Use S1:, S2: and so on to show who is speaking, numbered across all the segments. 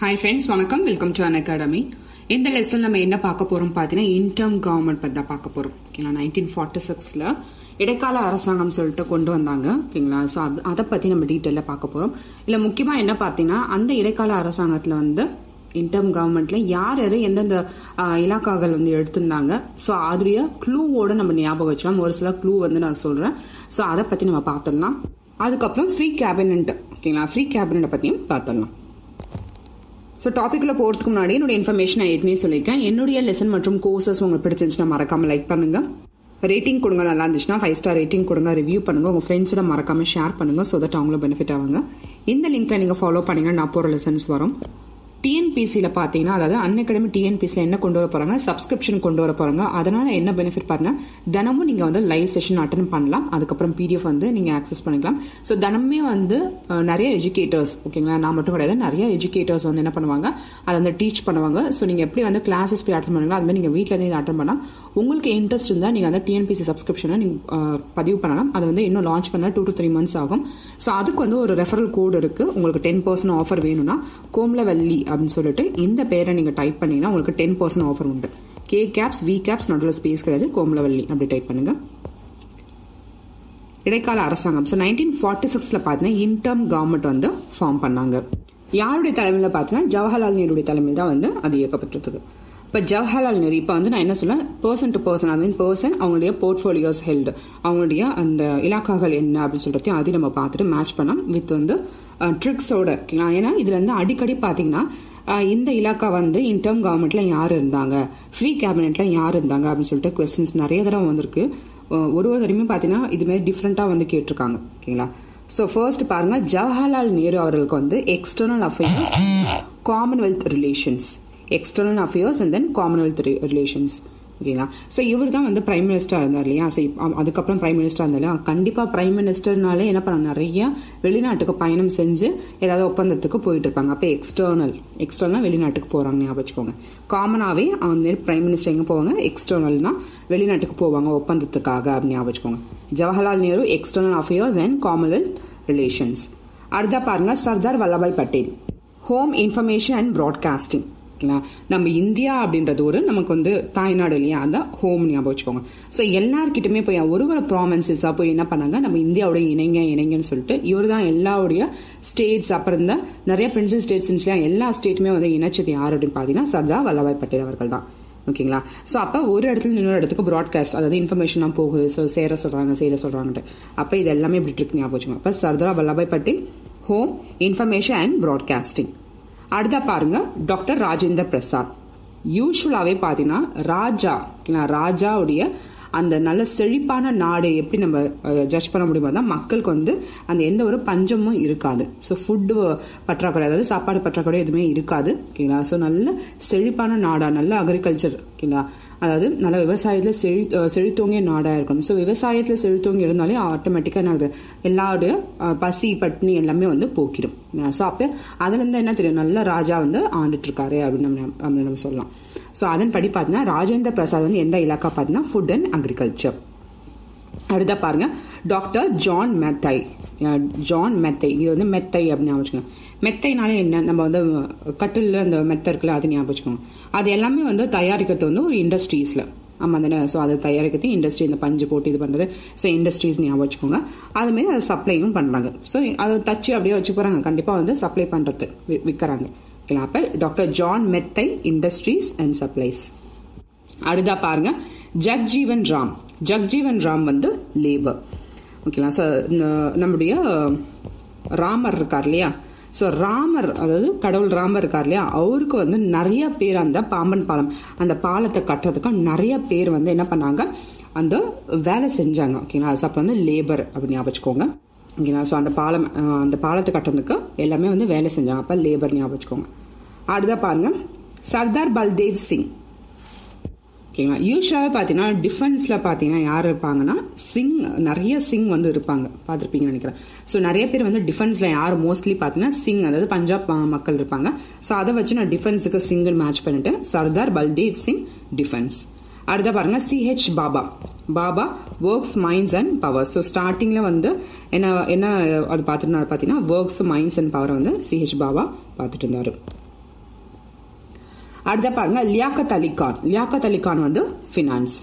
S1: Hi friends, வணக்கம். Welcome to an academy. இந்த lesson நம்ம என்ன பார்க்க போறோம் பார்த்தீங்கன்னா இன்டர்ம் கவர்மெண்ட் பத்தி தான் பார்க்க போறோம். ஓகேங்களா, 1946ல இடைக்கால அரசாங்கம் சொல்லிட்டு கொண்டு வந்தாங்க. ஓகேங்களா, ஸோ அதை பத்தி நம்ம டீட்டெயிலாக பார்க்க போறோம். இல்ல முக்கியமா என்ன பார்த்தீங்கன்னா அந்த இடைக்கால அரசாங்கத்துல வந்து இன்டர்ம் கவர்மெண்ட்ல யார் எது எந்தெந்த இலாக்காக்கள் வந்து எடுத்திருந்தாங்க. ஸோ அதுடைய க்ளூவோட நம்ம ஞாபகம் வச்சலாம். ஒரு சில க்ளூ வந்து நான் சொல்றேன். ஸோ அதை பத்தி நம்ம பார்த்துடலாம். அதுக்கப்புறம் ஃப்ரீ கேபினெட், ஓகேங்களா, ஃப்ரீ கேபினெட்டை பத்தியும் பார்த்துடலாம். ஸோ டாபிக்ல போறதுக்கு முன்னாடி என்னோட இன்ஃபர்மேஷன் நான் ஏற்கனவே சொல்லியிருக்கேன். என்னுடைய லெசன் மற்றும் கோர்சஸ் உங்களுக்கு பிடிச்சிருந்துச்சுன்னா மறக்காம லைக் பண்ணுங்க, ரேட்டிங் கொடுங்க, நல்லா இருந்துச்சுன்னா 5 ஸ்டார் ரேட்டிங் கொடுங்க, ரிவ்யூ பண்ணுங்க, உங்க ஃப்ரெண்ட்ஸோட மறக்காம ஷேர் பண்ணுங்க. ஸோ தட் அவங்களும் பெனிஃபிட் ஆவாங்க. இந்த லிங்க்ல நீங்க ஃபாலோ பண்ணீங்கன்னா நான் போற லெசன்ஸ் வரும். டிஎன்பிசியில் பார்த்தீங்கன்னா, அதாவது அன்அகாடமி டிஎன்பிசியில் என்ன கொண்டு வர போறாங்க, சப்ஸ்கிரிப்ஷன் கொண்டு வர போறாங்க. அதனால என்ன பெனிஃபிட் பாருங்க, தினமும் நீங்க வந்து லைவ் செஷன் அட்டென்ட் பண்ணலாம். அதுக்கப்புறம் பிடிஎஃப் வந்து நீங்க ஆக்சஸ் பண்ணிக்கலாம். ஸோ தினமே வந்து நிறைய எஜுகேட்டர்ஸ், ஓகேங்களா, நான் மட்டும் கிடையாது, நிறைய எஜுகேட்டர்ஸ் வந்து என்ன பண்ணுவாங்க, அதை வந்து டீச் பண்ணுவாங்க. ஸோ நீங்க எப்படி வந்து கிளாஸஸ் போய் அட்டன் பண்ணுங்களோ அது மாதிரி நீங்க வீட்டில இருந்து அட்டன் பண்ணலாம். உங்களுக்கு இன்ட்ரெஸ்ட் இருந்தால் நீங்க அந்த டிஎன்பிசி சப்ஸ்கிரிப்ஷனை நீங்க பதிவு பண்ணலாம். அது வந்து இன்னும் லான்ச் பண்ண 2 to 3 months ஆகும். ஸோ அதுக்கு வந்து ஒரு ரெஃபரல் கோடு இருக்கு. உங்களுக்கு 10% ஆஃபர் வேணும்னா கோம்லவல்லி அப்படின்னு சொல்லிட்டு இந்த பேரை நீங்க டைப் பண்ணீங்கன்னா உங்களுக்கு 10% ஆஃபர் உண்டு. கே கேப்ஸ் வி கேப்ஸ் நடுவில் ஸ்பேஸ் கிடையாது, கோம்லவல்லி அப்படி டைப் பண்ணுங்க. இடைக்கால அரசாங்கம். ஸோ 1946ல பார்த்தீங்கன்னா இன்டர்ம் கவர்மெண்ட் வந்து ஃபார்ம் பண்ணாங்க. யாருடைய தலைமையில் பார்த்தீங்கன்னா ஜவஹர்லால் நேருடைய தலைமையில் தான் வந்து அது இயக்கப்பட்டிருக்கு. இப்போ ஜவஹர்லால் நேரு இப்போ வந்து நான் என்ன சொல்ல, பர்சன் டு பர்சன், அது மீன் பர்சன் அவங்களுடைய போர்ட்ஃபோலியோஸ் ஹெல்டு, அவங்களுடைய அந்த இலாக்காக்கள் என்ன அப்படின்னு சொல்லிட்டு அதையும் நம்ம பார்த்துட்டு மேட்ச் பண்ணோம் வித் வந்து ட்ரிக்ஸோட. ஏன்னா இதுல இருந்து அடிக்கடி பார்த்தீங்கன்னா இந்த இலாக்கா வந்து இன்டர்ம் கவர்மெண்ட்ல யார் இருந்தாங்க, ஃப்ரீ கேபினெட்ல யார் இருந்தாங்க அப்படின்னு சொல்லிட்டு கொஸ்டின்ஸ் நிறைய தடவை வந்திருக்கு. ஒரு தடவையுமே பார்த்தீங்கன்னா இது மாதிரி டிஃப்ரெண்டா வந்து கேட்டிருக்காங்க. ஓகேங்களா, ஸோ ஃபர்ஸ்ட் பாருங்க, ஜவஹர்லால் நேரு அவர்களுக்கு வந்து external affairs, Commonwealth relations, external affairs and then Commonwealth relations. ஓகேங்களா, ஸோ இவர் தான் வந்து பிரைம் மினிஸ்டர் இருந்தார் இல்லையா. ஸோ அதுக்கப்புறம் பிரைம் மினிஸ்டர் இருந்தா இல்லையா, கண்டிப்பாக பிரைம் மினிஸ்டர்னாலே என்ன பண்ண, நிறைய வெளிநாட்டுக்கு பயணம் செஞ்சு ஏதாவது ஒப்பந்தத்துக்கு போயிட்டு இருப்பாங்க. அப்போ எக்ஸ்டர்னல்னா வெளிநாட்டுக்கு போறாங்க ஞாபகம் வச்சுக்கோங்க. காமனாகவே அந்த பிரைம் மினிஸ்டர் எங்கே போவாங்க, எக்ஸ்டர்னல்னா வெளிநாட்டுக்கு போவாங்க ஒப்பந்தத்துக்காக அப்படின்னு ஞாபகம் வச்சுக்கோங்க. Jawaharlal Nehru external affairs and Commonwealth relations. அடுத்தா பாருங்க, Sardar Vallabhbhai Patel, home information and broadcasting. நம்ம இந்தியா அப்படின்றது ஒரு நமக்கு வந்து தாய்நாடு இல்லையா, அதான் ஹோம் ஞாபகம் வச்சுக்கோங்க. ஸோ எல்லார்கிட்டயுமே போய் ஒரு ப்ராமின்சஸா போய் என்ன பண்ணாங்க, நம்ம இந்தியாவோட இணைங்கன்னு சொல்லிட்டு இவர் தான் எல்லாருடைய ஸ்டேட்ஸ், அப்புறம் இந்த நிறைய பிரின்சிபல் ஸ்டேட்ஸ் எல்லா ஸ்டேட்டுமே வந்து இணைச்சது யார் அப்படின்னு பாத்தீங்கன்னா சர்தார் வல்லபாய் பட்டேல் அவர்கள் தான். ஓகேங்களா, ஸோ அப்போ ஒரு இடத்துல இன்னொரு இடத்துக்கு ப்ராட்காஸ்ட், அதாவது இன்ஃபர்மேஷன்லாம் போகுது, ஸோ செய்ய சொல்றாங்கட்டு. அப்போ இது எல்லாமே இப்படி ட்ரிக் ஞாபகம் வச்சுக்கோங்க. அப்போ Sardar Vallabhbhai Patel, home information and broadcasting. அடுத்த பாருங்க, டாக்டர் ராஜேந்திர பிரசாத். யூஸ்வலாவே பாத்தீங்கன்னா ராஜாவுடைய அந்த நல்ல செழிப்பான நாடு எப்படி நம்ம ஜட்ஜ் பண்ண முடியுமோ தான் மக்களுக்கு வந்து அந்த எந்த ஒரு பஞ்சமும் இருக்காது. ஸோ ஃபுட்டு பற்றாக்குறை, அதாவது சாப்பாடு பற்றாக்குறை எதுவுமே இருக்காது. ஓகேங்களா, ஸோ நல்ல செழிப்பான நாடா, நல்ல அக்ரிகல்ச்சர், ஓகேங்களா, அதாவது நல்ல விவசாயத்தில் செழித்தோங்கிய நாடாக இருக்கணும். ஸோ விவசாயத்தில் செழித்தோங்கி இருந்தாலே ஆட்டோமேட்டிக்காக என்ன ஆகுது, எல்லாருடைய பசி பட்டினி எல்லாமே வந்து போக்கிடும். ஸோ அப்போ அதுலேருந்து என்ன தெரியும், நல்ல ராஜா வந்து ஆண்டுட்டு இருக்காரு அப்படின்னு நம்ம சொல்லலாம். ஸோ அதன்படி பார்த்தீங்கன்னா ராஜேந்திர பிரசாத் வந்து எந்த இலாக்கா பார்த்தீங்கன்னா ஃபுட் அண்ட் அக்ரிகல்ச்சர். அடுத்த பாருங்க, டாக்டர் ஜான் மெத்தை. இது வந்து மெத்தை அப்படின்னு வச்சுக்கோங்க. மெத்தைனாலே என்ன, நம்ம வந்து கட்டில் அந்த மெத்தை இருக்குல்ல, அது ஞாபகம் வச்சுக்கோங்க. அது எல்லாமே வந்து தயாரிக்கிறது வந்து ஒரு இண்டஸ்ட்ரீஸ்ல, ஆமா தானே. ஸோ அதை தயாரிக்கிறது இண்டஸ்ட்ரி, இந்த பஞ்சு போட்டு இது பண்றது, ஸோ இண்டஸ்ட்ரீஸ் ஞாபகம் வச்சுக்கோங்க. அது மாதிரி அதை சப்ளையும் பண்றாங்க. ஸோ அதை தச்சு அப்படியே வச்சு போறாங்க, கண்டிப்பா வந்து சப்ளை பண்றது விற்கிறாங்க. அப்ப டாக்டர் ஜான் மெத்தை, இண்டஸ்ட்ரீஸ் அண்ட் சப்ளைஸ். அடுத்தா பாருங்க, ஜக்ஜீவன் ராம் வந்து லேபர். ஓகேங்களா, ஸோ நம்முடைய ராமர் இருக்கார் இல்லையா, ஸோ ராமர், அதாவது கடவுள் ராமர் இருக்கார் இல்லையா, அவருக்கு வந்து நிறைய பேர் அந்த பாம்பன் பாலம், அந்த பாலத்தை கட்டுறதுக்கு நிறைய பேர் வந்து என்ன பண்ணாங்க, அந்த வேலை செஞ்சாங்க. ஓகேங்களா, ஸோ அப்போ வந்து லேபர் அப்படின்னு ஞாபகம் வச்சுக்கோங்க. ஓகேங்களா, ஸோ அந்த பாலத்தை கட்டுறதுக்கு எல்லாமே வந்து வேலை செஞ்சாங்க, அப்போ லேபர் ஞாபகம் வச்சுக்கோங்க. அடுத்த பாருங்க, சர்தார் பல்தேவ் சிங். ஓகேங்களா, யூஸ்வலாகவே பார்த்தீங்கன்னா டிஃபென்ஸ்ல பார்த்தீங்கன்னா யார் இருப்பாங்கன்னா நிறைய சிங் வந்து இருப்பாங்க, பார்த்துருப்பீங்கன்னு நினைக்கிறேன். ஸோ நிறைய பேர் வந்து டிஃபென்ஸ்ல யார் மோஸ்ட்லி பார்த்தீங்கன்னா சிங், அதாவது பஞ்சாப் மக்கள் இருப்பாங்க. ஸோ அதை வச்சு நான் டிஃபென்ஸுக்கு சிங்கிள் மேட்ச் பண்ணிட்டேன். சர்தார் பல்தேவ் சிங் டிஃபென்ஸ். அடுத்த பாருங்க, CH Baba works minds and power. So ஸ்டார்டிங்ல வந்து என்ன அது பார்த்துட்டு பார்த்தீங்கன்னா ஒர்க்ஸ் மைண்ட்ஸ் அண்ட் பவர் வந்து CH பாபா பார்த்துட்டு இருந்தாரு. அடுத்த பாருங்க லியாக்கத் அலி கான். லியாக்கத் அலி கான் வந்து finance.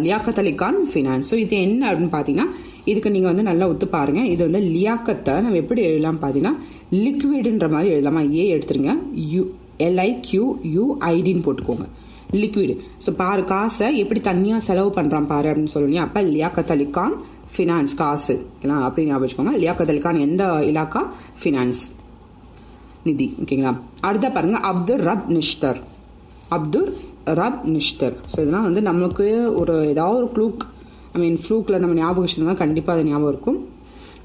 S1: Liaquat Ali Khan finance. So இது என்ன அப்படின்னு பார்த்தீங்கன்னா, இதுக்கு நீங்கள் வந்து நல்லா ஒத்து பாருங்க. இது வந்து லியாக்கத்தை நம்ம எப்படி எழுதலாம் பார்த்தீங்கன்னா, லிக்விடுன்ற மாதிரி எழுதலாமா. ஏ எடுத்துருங்க, LIQUIDன்னு போட்டுக்கோங்க, லிக்விடு. ஸோ பாரு காசை எப்படி தனியாக செலவு பண்ணுறான் பாரு அப்படின்னு சொல்லுவீங்க. அப்போ லியாக்கத் அலி கான் ஃபினான்ஸ், காசு அப்படின்னு ஞாபகம் வச்சுக்கோங்க. லியாக்கத் அலி கான் எந்த இலாக்கா? ஃபினான்ஸ், நிதி. ஓகேங்களா. அடுத்த பாருங்க அப்துல் ரப் நிஷ்தர். அப்துல் ரப் நிஷ்தர். ஸோ இதெல்லாம் வந்து நமக்கு ஒரு ஏதாவது ஒரு ஃப்ளூக்கில் நம்ம ஞாபகம் வச்சுருந்தா கண்டிப்பாக அது ஞாபகம் இருக்கும்.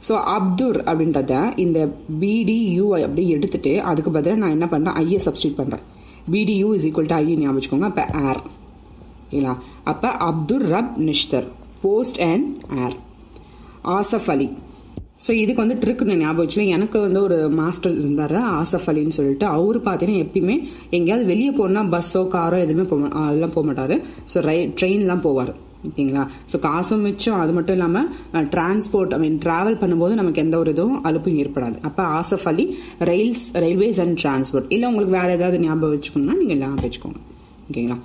S1: ஸோ அப்துர் அப்படின்றத இந்த BDU அப்படி எடுத்துட்டு அதுக்கு பதிலாக நான் என்ன பண்ணுறேன், ஐயை சப்ஸ்டியூட் பண்ணுறேன். BDU = ஐ ஞாபகம் வச்சுக்கோங்க. அப்போ ஏர். ஓகேங்களா. அப்போ Abdul Rab Nishtar, post and air. Asaf Ali. So இதுக்கு வந்து ட்ரிக் நான் ஞாபகம் வச்சுல, எனக்கு வந்து ஒரு மாஸ்டர் இருந்தார் ஆசஃப் அலின்னு சொல்லிட்டு. அவர் பார்த்தீங்கன்னா எப்பயுமே எங்கேயாவது வெளியே போனால் பஸ்ஸோ காரோ எதுவுமே அதெல்லாம் போக மாட்டார். ஸோ ட்ரெயின்லாம் போவார். ஓகேங்களா. ஸோ காசும் மிச்சம், அது மட்டும் இல்லாமல் டிரான்ஸ்போர்ட் ட்ராவல் பண்ணும்போது நமக்கு எந்த ஒரு இதுவும் அலுப்பும் ஏற்படாது. அப்போ ஆசஃப் அலி ரயில்வேஸ் அண்ட் டிரான்ஸ்போர்ட். இல்லை உங்களுக்கு வேறு ஏதாவது ஞாபகம் வச்சுக்கணும்னா நீங்கள் ஞாபகம் வச்சுக்கோங்க. ஓகேங்களா.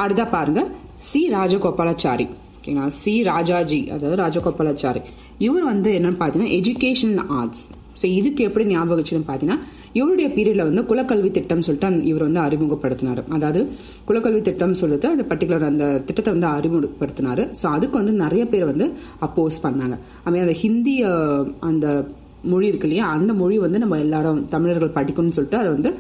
S1: அடுத்தா பாருங்க சி ராஜகோபாலாச்சாரி. ஓகேங்களா. சி ராஜாஜி, அதாவது ராஜகோபாலாச்சாரி. இவர் வந்து என்னன்னு பார்த்தீங்கன்னா எஜுகேஷன் ஆர்ட்ஸ். ஸோ இதுக்கு எப்படி ஞாபகம் வச்சுன்னு பார்த்தீங்கன்னா, இவருடைய பீரியட்ல வந்து குலக்கல்வி திட்டம் சொல்லிட்டு இவர் வந்து அறிமுகப்படுத்தினார். அதாவது குலக்கல்வி திட்டம் சொல்லிட்டு அந்த பர்டிகுலர் அந்த திட்டத்தை வந்து அறிமுகப்படுத்தினார். ஸோ அதுக்கு வந்து நிறைய பேர் வந்து அப்போஸ் பண்ணாங்க. அந்த ஹிந்தி அந்த மொழி இருக்கு இல்லையா, அந்த மொழி வந்து நம்ம எல்லாரும் தமிழர்கள் படிக்கணும்னு சொல்லிட்டு அதை வந்து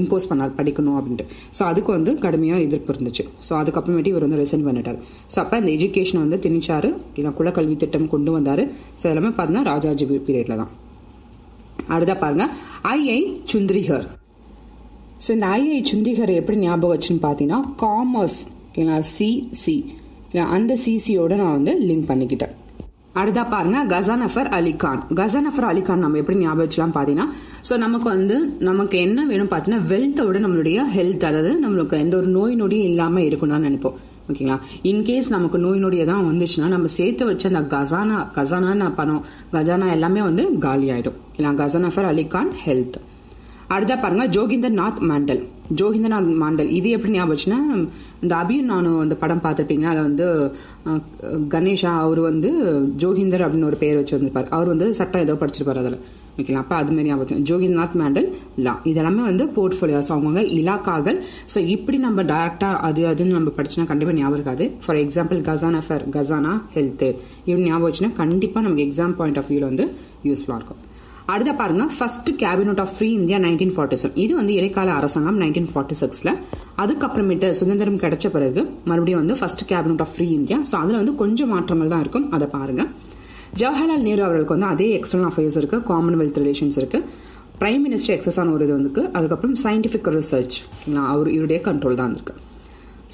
S1: இம்போஸ் பண்ணார், படிக்கணும் அப்படின்ட்டு. ஸோ அதுக்கு வந்து கடுமையாக எதிர்ப்பு இருந்துச்சு. ஸோ அதுக்கப்புறமேட்டு இவர் வந்து ரிசைன் பண்ணிட்டார். ஸோ அப்போ இந்த எஜுகேஷனை வந்து திணிச்சாரு, இல்லை குலக்கல்வி திட்டம் கொண்டு வந்தார். ஸோ எல்லாமே பார்த்தீங்கன்னா ராஜாஜி பீரியட்ல தான். அடுத்தா பாருங்க ஐஐ சுந்திரிகர். ஸோ இந்த ஐஐ சுந்திரிகர் எப்படி ஞாபகம் வச்சுன்னு பார்த்தீங்கன்னா, காமர்ஸ் CC அந்த CCயோட நான் வந்து லிங்க் பண்ணிக்கிட்டேன். அடுத்தா பாருங்க கசானஃபர் அலி கான். கசானஃபர் அலி கான் நம்ம எப்படி ஞாபகம் வச்சலாம் பார்த்தீங்கன்னா, ஸோ நமக்கு என்ன வேணும் பார்த்தீங்கன்னா, வெல்த்தோட நம்மளுடைய ஹெல்த், அதாவது நம்மளுக்கு எந்த ஒரு நோய் நொடியும் இல்லாமல் இருக்கணும் தான் நினைப்போம். ஓகேங்களா. இன்கேஸ் நமக்கு நோய் நொடியை தான் வந்துச்சுன்னா நம்ம சேர்த்து வச்ச அந்த கசானா பணம், கஜானா எல்லாமே வந்து காலி ஆயிடும். இல்லை கசானஃபர் அலி கான் ஹெல்த். அடுத்தா பாருங்க ஜோகிந்தர் நாத் மாண்டல். ஜோகிந்தர்நாத் மாண்டல் இது எப்படி ஞாபகம் வச்சுன்னா, இந்த அபியும் நானும் அந்த படம் பார்த்துருப்பீங்கன்னா, அதில் வந்து கணேஷா அவர் வந்து ஜோகிந்தர் அப்படின்னு ஒரு பேர் வச்சு வந்திருப்பார். அவர் வந்து சட்டம் ஏதோ படிச்சிருப்பார் அதில். ஓகேங்களா. அப்போ அது மாதிரி ஞாபகம். ஜோகிந்தர்நாத் மாண்டல் லா. இதெல்லாமே வந்து போர்ட்ஃபோலியோஸ், அவங்க இலாக்காக்கள். ஸோ இப்படி நம்ம டைரக்டாக அதுன்னு நம்ம படிச்சுன்னா கண்டிப்பாக ஞாபகம் இருக்காது. ஃபார் எக்ஸாம்பிள் கசானா ஹெல்த் இப்படி ஞாபகம் வச்சுன்னா கண்டிப்பாக நமக்கு எக்ஸாம் பாயிண்ட் ஆஃப் வியூவில் வந்து யூஸ்ஃபுல்லாக இருக்கும். அடுத்த பாருங்க first cabinet of free India 1947. இது வந்து இடைக்கால அரசாங்கம் 1946ல. அதுக்கப்புறமேட்டு சுதந்திரம் கிடைச்ச பிறகு மறுபடியும் வந்து first cabinet of free India. So அதில் வந்து கொஞ்சம் மாற்றங்கள் தான் இருக்கும், அதை பாருங்க. ஜவஹர்லால் நேரு அவர்களுக்கு வந்து அதே எக்ஸ்டர்னல் அஃபேர்ஸ் இருக்கு, காமன்வெல்த் ரிலேஷன்ஸ் இருக்கு, பிரைம் மினிஸ்டர் எக்ஸஸான ஒரு இது வந்து, அதுக்கப்புறம் சயின்டிபிக் ரிசர்ச் இவருடைய கண்ட்ரோல் தான் இருக்கு.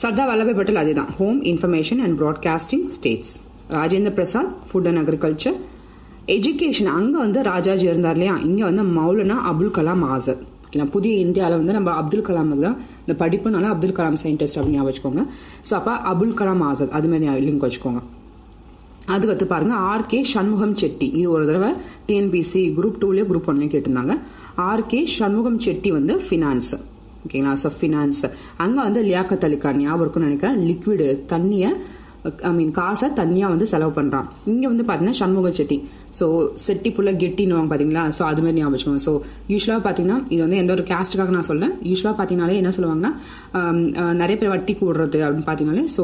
S1: சர்தார் வல்லபாய் பட்டேல் அதே தான், home information and broadcasting states. Rajendra Prasad food and agriculture. Education அங்கே வந்து ராஜாஜி இருந்தார் இல்லையா, இங்கே வந்து மௌலானா அபுல் கலாம் ஆசாத். இல்லை புதிய இந்தியாவில் வந்து நம்ம அப்துல் கலாம் தான் இந்த படிப்புனால அப்துல் கலாம் சயின்டிஸ்ட் அப்படின்னு ஞாபகம் வச்சுக்கோங்க. ஸோ அப்போ அபுல் கலாம் ஆசாத் அது மாதிரி லிங்க் வச்சுக்கோங்க. அதுக்கடுத்து பாருங்க RK சண்முகம் செட்டி. இது ஒரு தடவை TNPSC குரூப் 2லயோ குரூப் 1லயோ கேட்டிருந்தாங்க. RK சண்முகம் செட்டி வந்து ஃபினான்ஸ். ஓகேங்களா. ஸோ ஃபினான்ஸ் அங்கே வந்து லியாக்கத் அலி கான் ஞாபகம் இருக்குன்னு நினைக்கிறேன். லிக்விடு தண்ணியை காசை தனியாக வந்து செலவு பண்ணுறான். இங்கே வந்து பார்த்தீங்கன்னா சண்முகம் செட்டி. ஸோ செட்டி புள்ள கெட்டின்னு பார்த்தீங்களா. ஸோ அது மாதிரி ஞாபகம் வச்சுக்கோங்க. ஸோ யூஸ்வலாக பார்த்தீங்கன்னா இது வந்து எந்த ஒரு கேஸ்ட்டுக்காக நான் சொல்ல, யூஸ்வலாக பார்த்தீங்கனாலே என்ன சொல்லுவாங்கன்னா, நிறைய பேர் வட்டி கூடுறது அப்படின்னு பார்த்தீங்கனாலே, ஸோ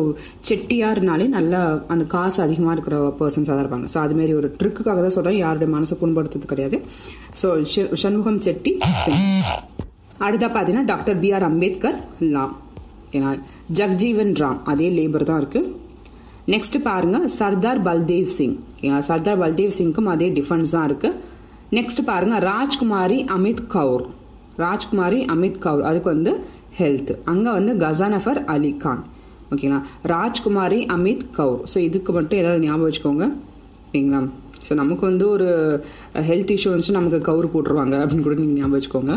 S1: செட்டியார்னாலே நல்லா அந்த காசு அதிகமாக இருக்கிற பர்சன்ஸாக தான் இருப்பாங்க. ஸோ அதுமாரி ஒரு ட்ரிக்குக்காக தான் சொல்கிறேன், யாருடைய மனசை புண்படுத்துறது கிடையாது. ஸோ சண்முகம் செட்டி. அடுத்தா பார்த்தீங்கன்னா டாக்டர் BR அம்பேத்கர் லா. ஏன்னா ஜக்ஜீவன் ராம் அதே லேபர் தான் இருக்கு. நெக்ஸ்ட் பாருங்க சர்தார் பல்தேவ் சிங். சர்தார் பல்தேவ் சிங்க்கும் அதே டிஃபென்ஸ் தான் இருக்கு. நெக்ஸ்ட் பாருங்க ராஜ்குமாரி அமித் கவுர். ராஜ்குமாரி அமித் கவுர் அதுக்கு வந்து ஹெல்த். அங்கே வந்து கசானஃபர் அலி கான். ஓகேங்களா. ராஜ்குமாரி அமித் கவுர். ஸோ இதுக்கு மட்டும் ஏதாவது ஞாபகம் வச்சுக்கோங்க. ஓகேங்களா. ஸோ நமக்கு வந்து ஒரு ஹெல்த் இஷ்யூ வந்துச்சு, நமக்கு கவுர் போட்டுருவாங்க அப்படின்னு கூட நீங்கள் ஞாபகம் வச்சுக்கோங்க.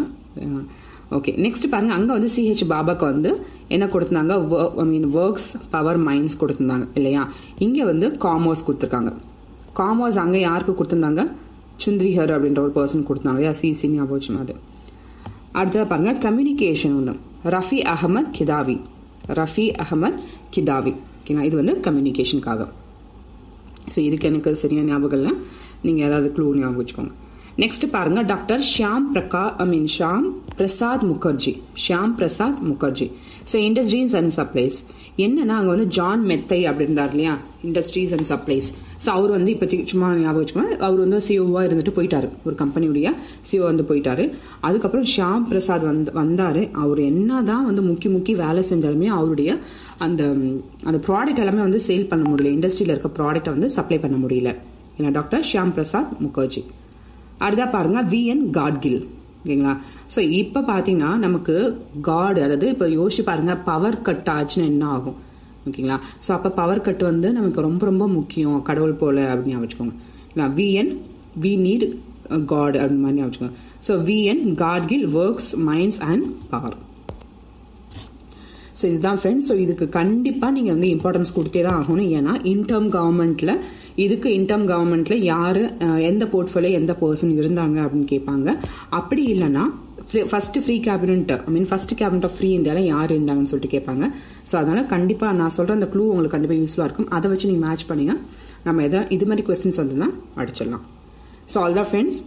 S1: ஓகே. நெக்ஸ்ட் பாருங்க அங்கே வந்து CH பாபாக்கு வந்து என்ன கொடுத்துருந்தாங்க, ஒர்க்ஸ் பவர் மைன்ஸ் கொடுத்துருந்தாங்க இல்லையா. இங்கே வந்து காமர்ஸ் கொடுத்துருக்காங்க. காமர்ஸ் அங்கே யாருக்கு கொடுத்துருந்தாங்க, சுந்திரிகர் அப்படின்ற ஒரு பர்சன் கொடுத்தாங்க இல்லையா. CC ஞாபகம் வச்சு அது. அடுத்தது பாருங்க கம்யூனிகேஷன் ஒன்று. ரஃபி அகமது கிதாவி. ரஃபி அகமது கிதாவி. ஓகேங்களா, இது வந்து கம்யூனிகேஷனுக்காக. ஸோ இதுக்கு எனக்கு சரியான ஞாபகம் இல்லை, நீங்கள் ஏதாவது க்ளூ ஞாபகம் வச்சுக்கோங்க. நெக்ஸ்ட் பாருங்க, doctor Shyam Prasad Mukherjee. Shyam Prasad Mukherjee. So industries and supplies என்னன்னா, அங்கே வந்து ஜான் மெத்தை அப்படி இருந்தார் இல்லையா, இண்டஸ்ட்ரீஸ் அண்ட் சப்ளைஸ். ஸோ அவர் வந்து இப்போதைக்கு சும்மா ஞாபகம் வச்சுக்கோங்க, அவர் வந்து சிஓவாக இருந்துட்டு போயிட்டாரு, ஒரு கம்பெனியுடைய சிஓ வந்து போயிட்டாரு. அதுக்கப்புறம் ஷியாம் பிரசாத் வந்தார். அவர் என்னதான் வந்து முக்கி வேலை செஞ்சாலுமே அவருடைய அந்த ப்ராடக்ட் எல்லாமே வந்து சேல் பண்ண முடியல, இண்டஸ்ட்ரியில் இருக்க ப்ராடக்டை வந்து சப்ளை பண்ண முடியல. ஏன்னா டாக்டர் ஷியாம் பிரசாத் முகர்ஜி. அடுத்தா பாருங்க, விஎன் காட்கில். ஓகேங்களா, ஸோ இப்போ பார்த்தீங்கன்னா நமக்கு காட், அதாவது இப்போ யோசிச்சு பாருங்க, பவர் கட் ஆச்சுன்னா என்ன ஆகும். ஓகேங்களா, ஸோ அப்போ பவர் கட் வந்து நமக்கு ரொம்ப ரொம்ப முக்கியம், கடவுள் போல அப்படின்னு வச்சுக்கோங்க. வி நீட் காட் அப்படின்னு மாதிரி வச்சுக்கோங்க. So VN Gadgil works minds and power. So இதுதான் ஃப்ரெண்ட்ஸ். ஸோ இதுக்கு கண்டிப்பாக நீங்கள் வந்து இம்பார்ட்டன்ஸ் கொடுத்தே தான் ஆகணும். ஏன்னா இன்டர்ம் கவர்மெண்ட்ல யாரு எந்த போர்ட்ஃபோலியோ எந்த பர்சன் இருந்தாங்க அப்படின்னு கேட்பாங்க. அப்படி இல்லைன்னா ஃபர்ஸ்ட் கேபினட் ஆஃப் ஃப்ரீ இந்தியாவில் யார் இருந்தாங்கன்னு சொல்லிட்டு கேட்பாங்க. ஸோ அதனால கண்டிப்பாக நான் சொல்ற அந்த க்ளூ உங்களுக்கு கண்டிப்பாக யூஸ்ஃபுல்லாக இருக்கும். அதை வச்சு நீங்கள் மேட்ச் பண்ணீங்க, நம்ம இது மாதிரி கொஸ்டின்ஸ் வந்து தான் அடிச்சிடலாம். ஸோ ஆல் தான் ஃப்ரெண்ட்ஸ்.